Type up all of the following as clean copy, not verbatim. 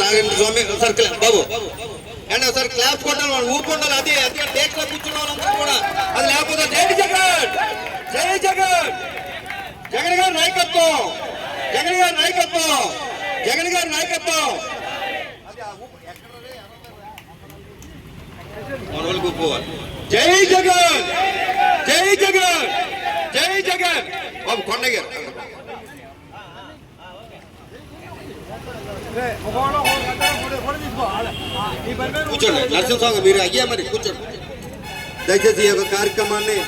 నాగేంద్ర స్వామి ఒకసారి బాబు అండ్ ఒకసారి క్లాస్ కొట్టాలి, వాళ్ళు ఊరుకుంటారు. అది అది డేక్లో కూర్చున్న వాళ్ళందరూ కూడా అది లేకపోతే జై జగన్, జై జగన్, జగన్ గారి నాయకత్వం, జగన్ గారి నాయకత్వం, జగన్ గారి నాయకత్వం. జై జగన్, జై జగన్, జై జగన్. బాబు కొండయ్య గారు కూర్చోండి, నరసింహస్వామి మీరు అయ్యా మరి కూర్చోండి. దయచేసి ఈ యొక్క కార్యక్రమాన్ని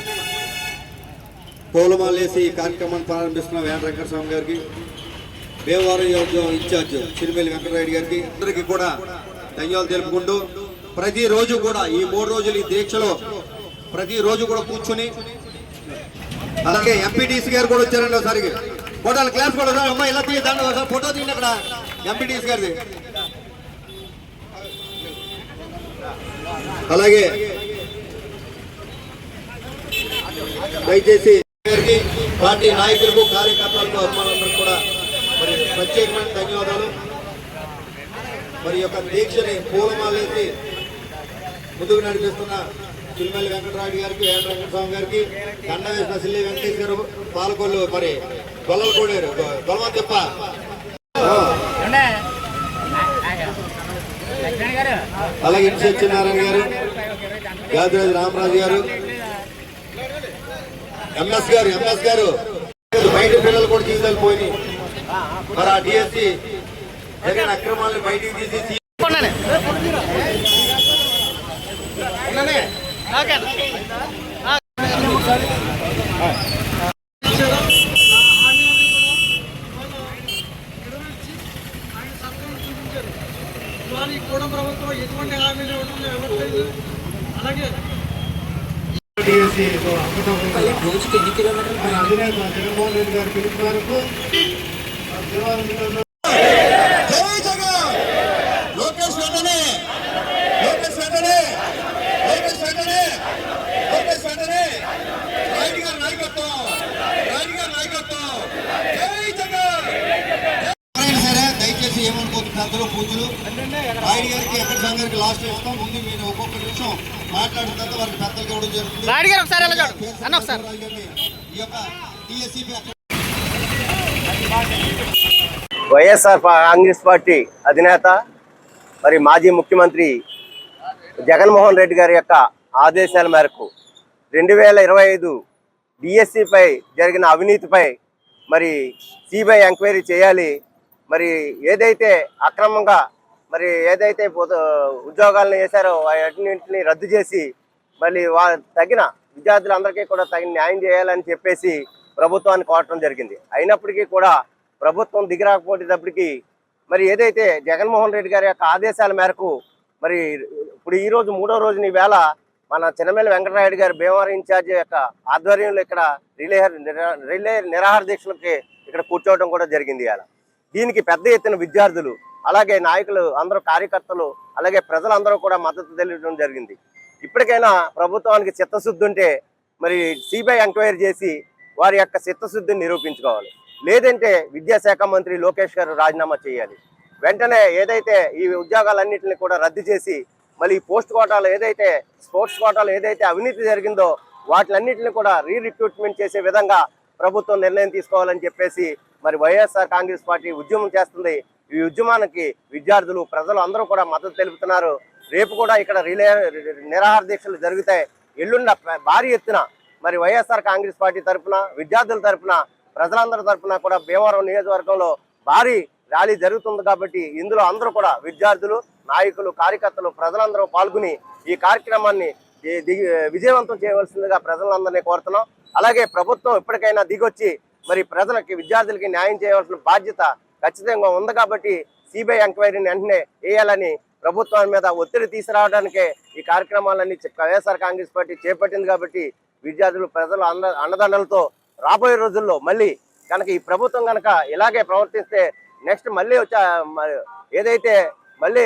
పూలమాలేసి ఈ కార్యక్రమాన్ని ప్రారంభిస్తున్న వేణ వెంకటస్వామి గారికి, భీమవరం ఇన్ఛార్జ్ చిరుమల్లి వెంకటరెడ్డి గారికి అందరికీ కూడా ధన్యవాదాలు తెలుపుకుంటూ ప్రతిరోజు కూడా ఈ 3 రోజులు ఈ దీక్షలో ప్రతిరోజు కూడా కూర్చుని, అలాగే ఎంపీటీసీ గారు కూడా వచ్చారండి. ఒకసారి ఫోటోలు క్లాస్ కూడా అమ్మా ఇలా తీయదండి, ఒకసారి ఫోటో తీయండి అక్కడ ఎంపీటీసీ గారిది. అలాగే దయచేసి గారికి పార్టీ నాయకులకు కార్యకర్తలకు అభిమానులందరూ కూడా మరి ప్రత్యేకమైన ధన్యవాదాలు. మరి యొక్క దీక్షని పూలమాలేసి ముందుకు నడిపిస్తున్న చిరుమల్లి వెంకటరాయుడు గారికి, వేణ వెంకటస్వామి గారికి, దండ వేసిన సిల్లి వెంకటేశ్వర పాలకొల్లు మరి గొల్లలు కోడారు గొలవని చెప్ప, అలాగే ఇన్ సత్యనారాయణ గారు, యాదరాజు రామరాజు గారు, ఎంఎస్ గారు బయట పిల్లలు కూడా జీవితాలు పోయినాయి. మరి ఆ డిఎస్సి జగన్ అక్రమాలను బయటికి తీసి ప్రభుత్వం ఎటువంటి హామీలు ఇవ్వట్లేదు. అలాగే అధినేత జగన్మోహన్ రెడ్డి గారి పిలుపు మేరకు దయచేసి ఏమనుకోవచ్చు పెద్దలు పూజలు రాయుడు గారికి వెంకటస్వామి గారికి లాస్ట్ ఇస్తాం. ముందు మీరు ఒక్కొక్క నిమిషం మాట్లాడిన తర్వాత వారికి పెద్దలు ఇవ్వడం జరుగుతుంది. ఈ యొక్క వైఎస్ఆర్ కాంగ్రెస్ పార్టీ అధినేత మరి మాజీ ముఖ్యమంత్రి జగన్మోహన్ రెడ్డి గారి యొక్క ఆదేశాల మేరకు 2025 డిఎస్సిపై జరిగిన అవినీతిపై మరి సిబిఐ ఎంక్వైరీ చేయాలి. మరి ఏదైతే అక్రమంగా మరి ఏదైతే ఉద్యోగాలను వేశారో వాటిని రద్దు చేసి మళ్ళీ తగిన విద్యార్థులందరికీ కూడా తగిన న్యాయం చేయాలని చెప్పేసి ప్రభుత్వాన్ని కోరటం జరిగింది. అయినప్పటికీ కూడా ప్రభుత్వం దిగిరాకపోయేటప్పటికీ మరి ఏదైతే జగన్మోహన్ రెడ్డి గారి యొక్క ఆదేశాల మేరకు మరి ఇప్పుడు ఈరోజు 3వ రోజున ఈవేళ మన చినమల్లి వెంకటరాయుడు గారి భీమవరం ఇన్ఛార్జి యొక్క ఆధ్వర్యంలో ఇక్కడ రిలే నిరాహార దీక్షలకి ఇక్కడ కూర్చోవడం కూడా జరిగింది. ఇవాళ దీనికి పెద్ద ఎత్తున విద్యార్థులు, అలాగే నాయకులు అందరూ, కార్యకర్తలు, అలాగే ప్రజలందరూ కూడా మద్దతు తెలియడం జరిగింది. ఇప్పటికైనా ప్రభుత్వానికి చిత్తశుద్ధి ఉంటే మరి సిబిఐ ఎంక్వైరీ చేసి వారి యొక్క చిత్తశుద్ధిని నిరూపించుకోవాలి. లేదంటే విద్యాశాఖ మంత్రి లోకేష్ గారు రాజీనామా చేయాలి. వెంటనే ఏదైతే ఈ ఉద్యోగాలన్నింటినీ కూడా రద్దు చేసి మళ్ళీ పోస్ట్ కోటాలు ఏదైతే స్పోర్ట్స్ కోటాలు ఏదైతే అవినీతి జరిగిందో వాటిలన్నింటినీ కూడా రిక్రూట్మెంట్ చేసే విధంగా ప్రభుత్వం నిర్ణయం తీసుకోవాలని చెప్పేసి మరి వైఎస్ఆర్ కాంగ్రెస్ పార్టీ ఉద్యమం చేస్తుంది. ఈ ఉద్యమానికి విద్యార్థులు, ప్రజలు అందరూ కూడా మద్దతు తెలుపుతున్నారు. రేపు కూడా ఇక్కడ నిరాహార దీక్షలు జరుగుతాయి. ఎల్లుండ భారీ ఎత్తున మరి వైఎస్ఆర్ కాంగ్రెస్ పార్టీ తరఫున, విద్యార్థుల తరఫున, ప్రజలందరి తరఫున కూడా భీమవరం నియోజకవర్గంలో భారీ ర్యాలీ జరుగుతుంది. కాబట్టి ఇందులో అందరూ కూడా విద్యార్థులు, నాయకులు, కార్యకర్తలు, ప్రజలందరూ పాల్గొని ఈ కార్యక్రమాన్ని విజయవంతం చేయవలసిందిగా ప్రజలందరినీ కోరుతున్నాం. అలాగే ప్రభుత్వం ఇప్పటికైనా దిగొచ్చి మరి ప్రజలకి, విద్యార్థులకి న్యాయం చేయవలసిన బాధ్యత ఖచ్చితంగా ఉంది. కాబట్టి సిబిఐ ఎంక్వైరీని వెంటనే వేయాలని ప్రభుత్వం మీద ఒత్తిడి తీసుకురావడానికే ఈ కార్యక్రమాలన్నీ వైఎస్ఆర్ కాంగ్రెస్ పార్టీ చేపట్టింది. కాబట్టి విద్యార్థులు, ప్రజలు అండదండలతో రాబోయే రోజుల్లో మళ్ళీ కనుక ఈ ప్రభుత్వం కనుక ఇలాగే ప్రవర్తిస్తే నెక్స్ట్ మళ్ళీ ఏదైతే మళ్ళీ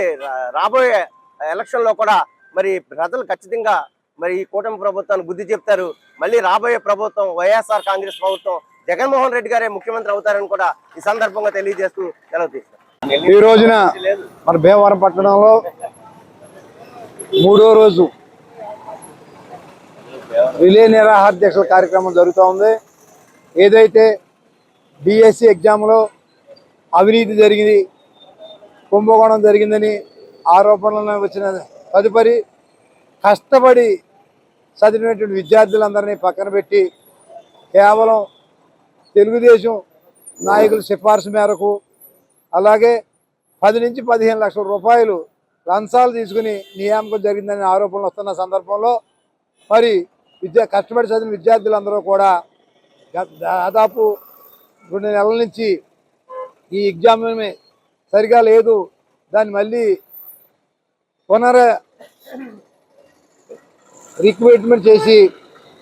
రాబోయే ఎలక్షన్లో కూడా మరి ప్రజలు ఖచ్చితంగా మరి ఈ కూటమి ప్రభుత్వాన్ని బుద్ధి చెప్తారు. మళ్ళీ రాబోయే ప్రభుత్వం వైఎస్ఆర్ కాంగ్రెస్ ప్రభుత్వం, జగన్మోహన్ రెడ్డి గారే ముఖ్యమంత్రి అవుతారని కూడా ఈ సందర్భంగా తెలియజేస్తూ సెలవు తీసుకుంటారు. ఈ రోజున మన భీమవరం పట్టణంలో మూడో రోజు రిలే నిరాహార దీక్షల కార్యక్రమం జరుగుతూ ఉంది. ఏదైతే డిఎస్సి ఎగ్జామ్లో అవినీతి జరిగింది, కుంభకోణం జరిగిందని ఆరోపణలు వచ్చిన తదుపరి కష్టపడి చదివినటువంటి విద్యార్థులందరినీ పక్కన పెట్టి కేవలం తెలుగుదేశం నాయకుల సిఫార్సు మేరకు అలాగే 10 నుంచి 15 లక్షల రూపాయలు లంచాలు తీసుకుని నియామకం జరిగిందనే ఆరోపణలు వస్తున్న సందర్భంలో మరి కష్టపడి చదివిన విద్యార్థులందరూ కూడా దాదాపు 2 నెలల నుంచి ఈ ఎగ్జామ్ సరిగా లేదు, దాన్ని మళ్ళీ రిక్రూట్మెంట్ చేసి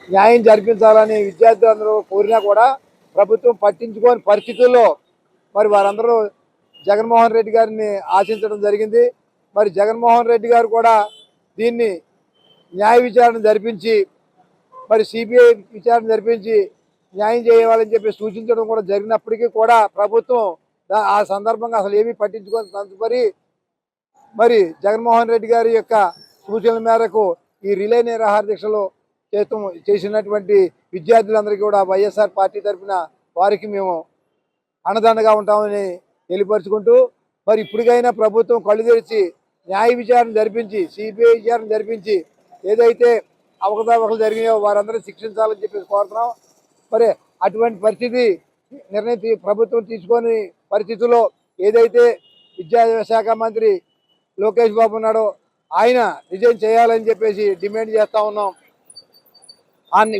న్యాయం జరిపించాలని విద్యార్థులందరూ కోరినా కూడా ప్రభుత్వం పట్టించుకోని పరిస్థితుల్లో మరి వారందరూ జగన్మోహన్ రెడ్డి గారిని ఆశించడం జరిగింది. మరి జగన్మోహన్ రెడ్డి గారు కూడా దీన్ని న్యాయ విచారణ జరిపించి మరి సిబిఐ విచారణ జరిపించి న్యాయం చేయాలని చెప్పి సూచించడం కూడా జరిగినప్పటికీ కూడా ప్రభుత్వం ఆ సందర్భంగా అసలు ఏమీ పట్టించుకొని తదుపరి మరి జగన్మోహన్ రెడ్డి గారి యొక్క సూచనల మేరకు ఈ రిలే నిరాహార దీక్షలు చేసినటువంటి విద్యార్థులందరికీ కూడా వైఎస్ఆర్ పార్టీ తరఫున వారికి మేము అండదండగా ఉంటామని తెలియపరుచుకుంటూ మరి ఇప్పటికైనా ప్రభుత్వం కళ్ళు తెరిచి న్యాయ విచారణ జరిపించి సిబిఐ విచారణ జరిపించి ఏదైతే అవకతవకలు జరిగినాయో వారందరూ శిక్షించాలని చెప్పేసి కోరుతున్నాం. మరి అటువంటి పరిస్థితి నిర్ణయం ప్రభుత్వం తీసుకొని పరిస్థితుల్లో ఏదైతే విద్యాశాఖ మంత్రి లోకేష్ బాబు ఉన్నాడో ఆయన రిజైన్ చేయాలని చెప్పేసి డిమాండ్ చేస్తూ ఉన్నాం.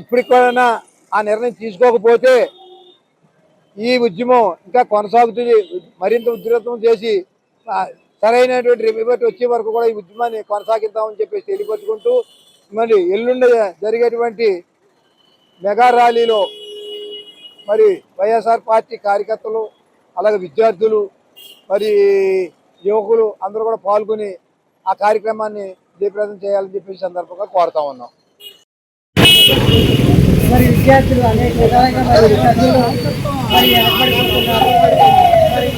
ఇప్పటికి కూడా ఆ నిర్ణయం తీసుకోకపోతే ఈ ఉద్యమం ఇంకా కొనసాగుతుంది, మరింత ఉధృతం చేసి సరైనటువంటి రిపోర్ట్ వచ్చే వరకు కూడా ఈ ఉద్యమాన్ని కొనసాగిద్దామని చెప్పేసి తెలియపరుచుకుంటూ మరి ఎల్లుండి జరిగేటువంటి మెగా ర్యాలీలో మరి వైఎస్ఆర్ పార్టీ కార్యకర్తలు అలాగే విద్యార్థులు మరి యువకులు అందరూ కూడా పాల్గొని ఆ కార్యక్రమాన్ని జయప్రదం చేయాలని చెప్పేసి సందర్భంగా కోరుతా ఉన్నాం. మరి విద్యార్థులు అనేక విధాలుగా మరి చదువులు మరి ఏర్పడిపోతున్నారు. మరి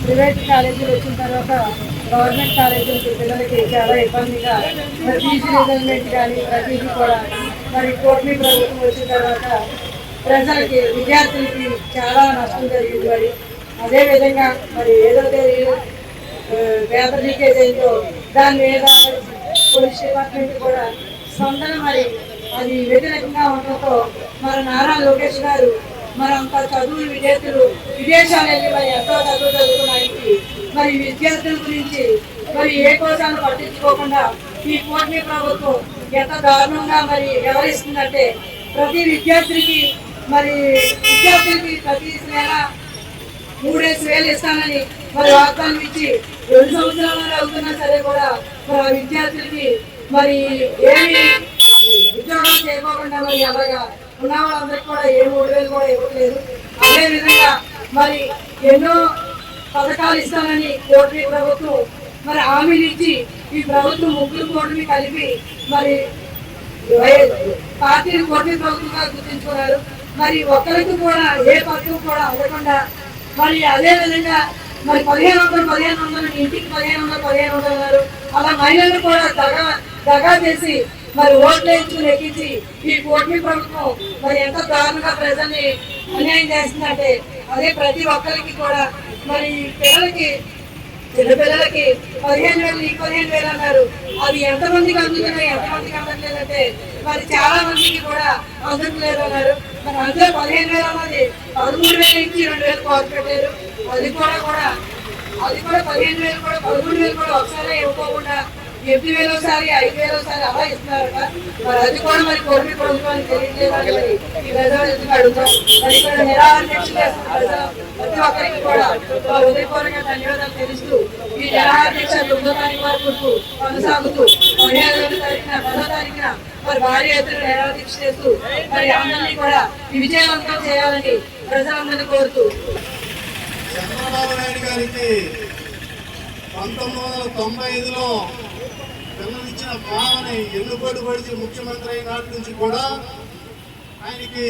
ప్రైవేట్ కాలేజీలు వచ్చిన తర్వాత గవర్నమెంట్ కాలేజీలకి పిల్లలకి చాలా ఇబ్బందిగా మరి ఫీజు రిజర్వ్మెంట్ కానీ ప్రతిదీ కూడా మరి కూటమి ప్రభుత్వం వచ్చిన తర్వాత ప్రజలకి విద్యార్థులకి చాలా నష్టం జరిగింది. మరి అదేవిధంగా మరి ఏదైతే పేపర్ లీకేజ్ అయిందో దాని మీద పోలీస్ డిపార్ట్మెంట్ కూడా స్పందన మరి అది వ్యతిరేకంగా ఉండటంతో మరి నారా లోకేష్ గారు మరి అంత చదువు విద్యార్థులు విదేశాలు వెళ్ళి మరి ఎంతో చదువు చదువుకున్నాయి. మరి విద్యార్థుల గురించి మరి ఏ కోసాన్ని పట్టించుకోకుండా ఈ కూటమి ప్రభుత్వం ఎంత దారుణంగా మరి వ్యవహరిస్తుందంటే ప్రతి విద్యార్థులకి ప్రతి నెల 3,000 ఇస్తానని మరి వాగ్దానం ఇచ్చి 2 సంవత్సరాలు అవుతున్నా సరే కూడా మరి ఆ విద్యార్థులకి మరి ఏమి ఉద్యోగం చేయకోకుండా మరి అలాగా ఉన్న వాళ్ళందరికీ కూడా ఏ 3,000 కూడా ఇవ్వట్లేదు. అదేవిధంగా మరి ఎన్నో పథకాలు ఇస్తానని కూటమి ప్రభుత్వం మరి హామీలు ఇచ్చి ఈ ప్రభుత్వం ముగ్గురు కూటమి కలిపి మరి పార్టీని కూటమి ప్రభుత్వంగా గుర్తించుకున్నారు. మరి ఒక్కరికి కూడా ఏ పథకం కూడా అవ్వకుండా మరి అదే విధంగా మరి 1,500 ఇంటికి 1,500 అన్నారు. అలా మహిళలు కూడా దగా చేసి మరి ఓట్లు వేయించుకుని ఎక్కించి ఈ కూటమి ప్రభుత్వం మరి ఎంత దారుణంగా ప్రజల్ని అన్యాయం చేస్తుందంటే అదే ప్రతి ఒక్కరికి కూడా మరి చిన్నపిల్లలకి 15,000 ఈ 15,000 అన్నారు. అవి ఎంతమందికి అందుతున్నాయి, ఎంతమందికి అందట్లేదంటే మరి చాలా మందికి కూడా అందట్లేదు అన్నారు. మరి అందులో 15,000 అన్నది 13,000 ఇచ్చి 2,000 కోరు పెట్టారు. అది కూడా 15,000 కూడా 13,000 కూడా ఒకసారి ఇవ్వకుండా 8,000 ఒకసారి 5,000 ఒకసారి అలా ఇస్తున్నారట. మరి అది కూడా మరి కూటమి ప్రభుత్వానికి తెలియజేయాలని మరి ఈ ప్రజలు ఎందుకు అడుగుతాం. మరి ఇక్కడ నిరాహార దీక్ష చేస్తున్న ప్రజలు ప్రతి ఒక్కరికి కూడా హృదయపూర్వక ధన్యవాదాలు తెలుస్తూ ఈ నిరాహార దీక్ష 9వ తారీఖు వరకు కొనసాగుతూ 15వ తారీఖున మరి భారీ ఎత్తున నిరాహార దీక్ష చేస్తూ మరి అందరినీ కూడా ఈ విజయవంతం చేయాలని ప్రజలందరినీ కోరుతూ చంద్రబాబు నాయుడు గారికి 1995లో జన్మనిచ్చిన భావని ఎన్నుకోడు పడిచి ముఖ్యమంత్రి అయినాటి నుంచి కూడా ఆయనకి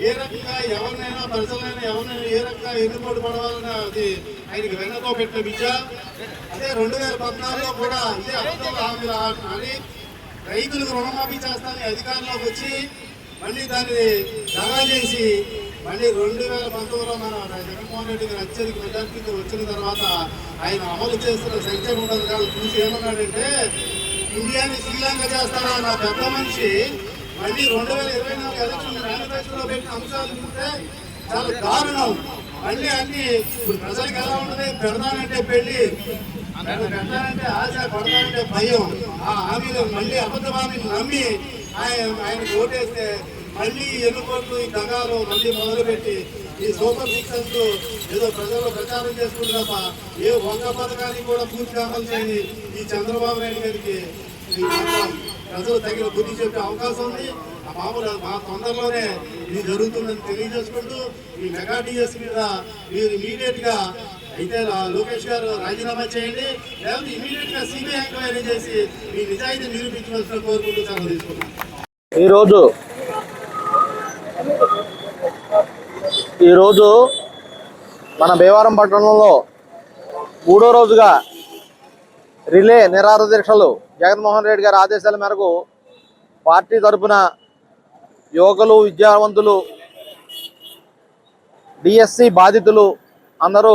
ఏ రకంగా ఎవరినైనా ప్రజలైనా ఎవరినైనా ఏ రకంగా ఎన్నుకోడు పడవాలని అది ఆయనకి వెన్నతో పెట్టిన విద్య. అదే 2014లో కూడా ఇదే అబద్ధాలు హామీలు మరి రైతులకు రుణమాఫీ చేస్తానని అధికారంలోకి వచ్చి మళ్ళీ దాన్ని దగా చేసి మళ్ళీ 2019లో మన జగన్మోహన్ రెడ్డి గారు అత్యధిక మెజార్టీతో వచ్చిన తర్వాత ఆయన అమలు చేస్తున్న సంక్షేమ పథకాలు చూసి ఏమన్నాడంటే ఇండియాని శ్రీలంక చేస్తారా నా పెద్ద మనిషి మళ్ళీ 2024 ఎలక్షన్ మేనిఫెస్టోలో పెట్టిన అంశాలు చూస్తే చాలా దారుణం. మళ్ళీ అన్ని ఇప్పుడు ప్రజలకు ఎలా ఉంటుంది, పెడతానంటే పెళ్లి, పెట్టాలంటే ఆశ, పడతానంటే భయం. ఆ హామీలు మళ్ళీ అబద్ధ హామీలు నమ్మి ఆయన ఓటేస్తే మళ్ళీ ఎన్నుకోట్లు ఈ దగాలు మళ్ళీ మొదలుపెట్టి ఈ సూపర్ సిక్సెస్ ఏదో ప్రజల్లో ప్రచారం చేసుకుంటే తప్ప ఏ ఒక్క పథకాన్ని కూడా పూర్తిగా అమలు చేయని ఈ చంద్రబాబు నాయుడు గారికి ప్రజలు తగిన బుద్ధి చెప్పే అవకాశం ఉంది. ఆ మామూలు మా తొందరలోనే ఇది జరుగుతుందని తెలియజేసుకుంటూ ఈ మెగా డిఎస్ మీద మీరు ఇమీడియట్ గా అయితే లోకేష్ గారు రాజీనామా చేయండి, లేకపోతే ఇమీడియట్ గా సిబిఐ ఎంక్వైరీ చేసి మీ నిజాయితీ నిరూపించవలసిన కోరుకుంటూ చాలా తీసుకున్నాం. ఈరోజు మన భీమవరం పట్టణంలో 3వ రోజుగా రిలే నిరాహార దీక్షలు జగన్మోహన్ రెడ్డి గారి ఆదేశాల మేరకు పార్టీ తరఫున యువకులు, విద్యావంతులు, డిఎస్సి బాధితులు అందరూ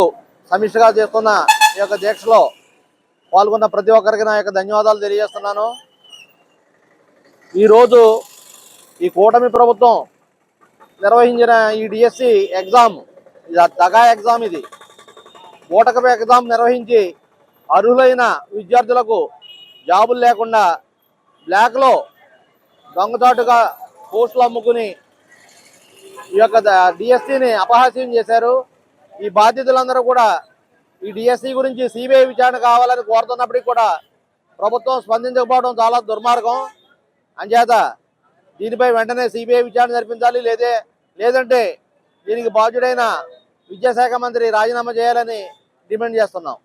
సమిష్టిగా చేస్తున్న ఈ యొక్క దీక్షలో పాల్గొన్న ప్రతి ఒక్కరికి నా యొక్క ధన్యవాదాలు తెలియజేస్తున్నాను. ఈరోజు ఈ కూటమి ప్రభుత్వం నిర్వహించిన ఈ డిఎస్సి ఎగ్జామ్ దగా ఎగ్జామ్, ఇది ఓటకపు ఎగ్జామ్ నిర్వహించి అర్హులైన విద్యార్థులకు జాబులు లేకుండా బ్లాక్లో దొంగచాటుగా పోస్టులు అమ్ముకుని ఈ యొక్క డిఎస్సిని అపహాస్యం చేశారు. ఈ బాధితులందరూ కూడా ఈ డిఎస్సి గురించి సిబిఐ విచారణ కావాలని కోరుతున్నప్పటికీ కూడా ప్రభుత్వం స్పందించకపోవడం చాలా దుర్మార్గం. అంచేత దీనిపై వెంటనే సిబిఐ విచారణ జరిపించాలి, లేదంటే దీనికి బాధ్యుడైన విద్యాశాఖ మంత్రి రాజీనామా చేయాలని డిమాండ్ చేస్తున్నాం.